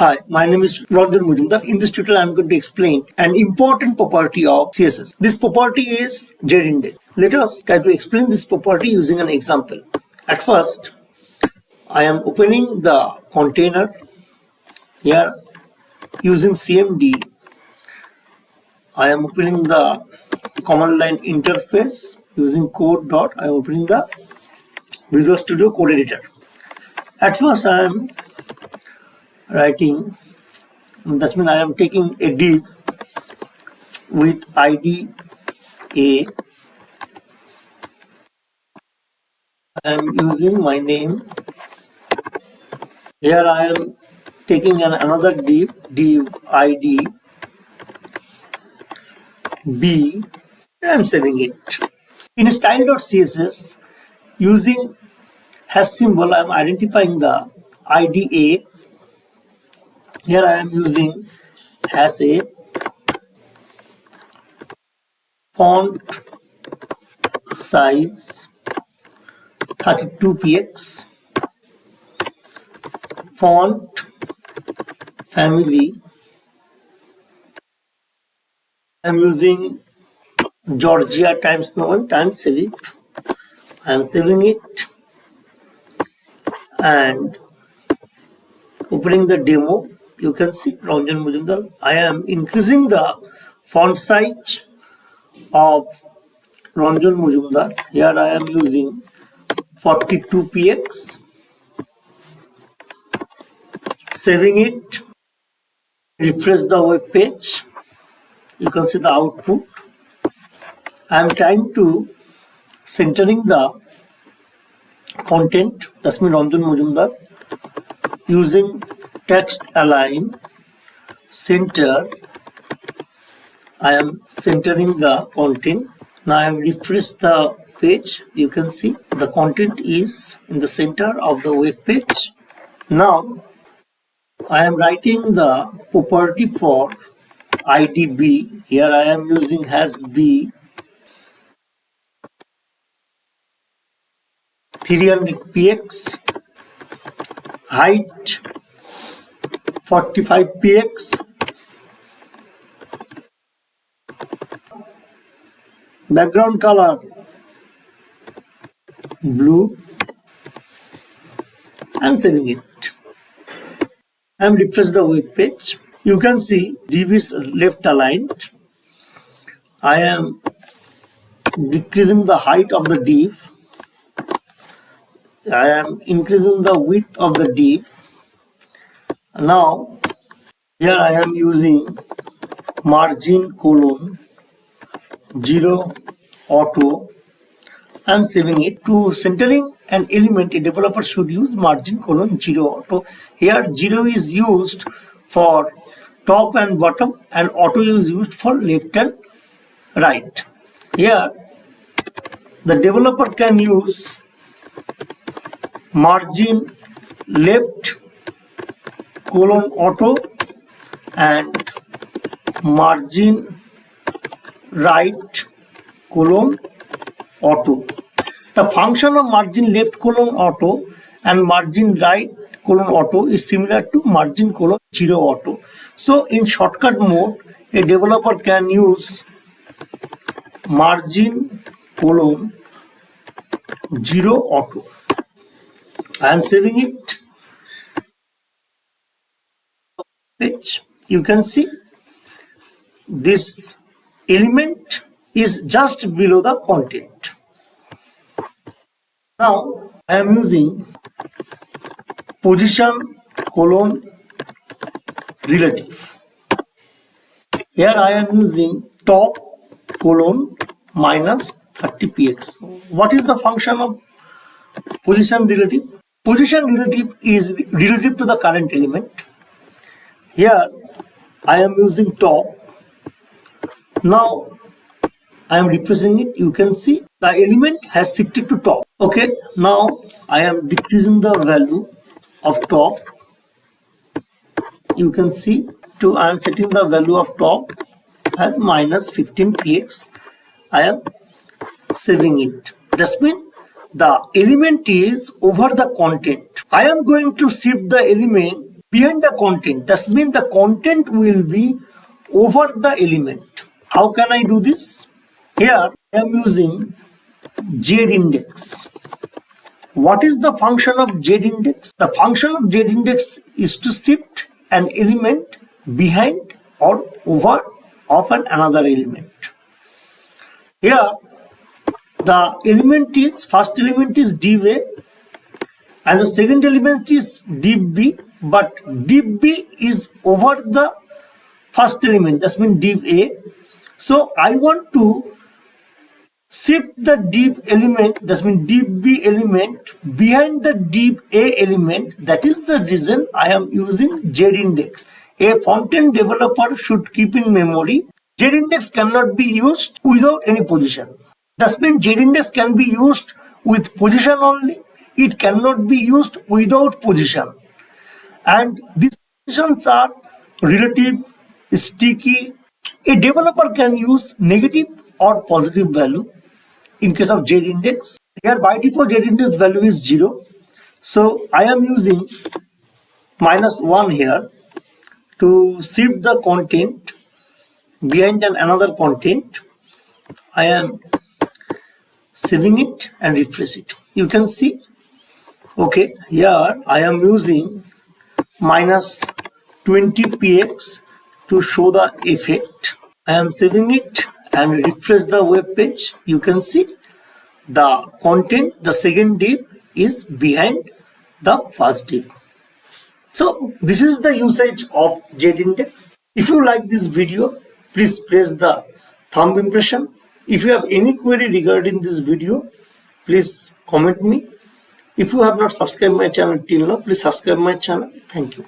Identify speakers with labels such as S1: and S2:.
S1: Hi, my name is Ranjan Majumder. In this tutorial, I am going to explain an important property of CSS. This property is Z-index. Let us try to explain this property using an example. At first, I am opening the container here using CMD. I am opening the command line interface using code. I am opening the Visual Studio Code Editor. At first, I am writing, that means I am taking a div with ID A. I am using my name. Here I am taking another div ID B. I am saving it. In style.css, using hash symbol, I am identifying the ID A. Here I am using hash A, font size 32px, font family. I am using Georgia times no times select. I am saving it and opening the demo. You can see Ranjan Majumder. I am increasing the font size of Ranjan Majumder. Here I am using 42px. Saving it. Refresh the web page. You can see the output. I am trying to centering the content. That's means Ranjan Majumder. Using text align center, I am centering the content. Now I have refreshed the page. You can see the content is in the center of the web page. Now I am writing the property for IDB. Here I am using hash B 300px, height 45px, background color blue. I am saving it. I am refresh the web page. You can see div is left aligned. I am decreasing the height of the div. I am increasing the width of the div. Now here I am using margin colon 0 auto. I am saving it. To centering an element, a developer should use margin colon 0 auto. Here 0 is used for top and bottom and auto is used for left and right. Here the developer can use margin left colon auto and margin right colon auto. The function of margin left colon auto and margin right colon auto is similar to margin colon 0 auto. So in shortcut mode, a developer can use margin colon 0 auto. I am saving it. Page. You can see this element is just below the content. Now I am using position colon relative. Here I am using top colon minus 30px. What is the function of position relative? Position relative is relative to the current element. Here I am using top. Now I am refreshing it. You can see the element has shifted to top. Okay, now I am decreasing the value of top. You can see I am setting the value of top as minus 15px. I am saving it. That means the element is over the content. I am going to shift the element behind the content. That means the content will be over the element. How can I do this? Here I am using z-index. What is the function of z-index? The function of z-index is to shift an element behind or over of another element. Here the first element is div A and the second element is div B, but div B is over the first element, that means div A. So I want to shift the div element, that means div B element behind the div A element. That is the reason I am using z-index. A front-end developer should keep in memory z-index cannot be used without any position. That means z-index can be used with position only. It cannot be used without position. And these positions are relative, sticky. A developer can use negative or positive value in case of z-index. Here by default z-index value is 0. So I am using -1 here to shift the content behind another content. I am saving it and refresh it. You can see, okay, here I am using -20px to show the effect. I am saving it and refresh the web page. You can see the content, the second div is behind the first div. So this is the usage of z-index. If you like this video, please press the thumb impression. If you have any query regarding this video, please comment me. If you have not subscribed my channel till now, please subscribe my channel. Thank you.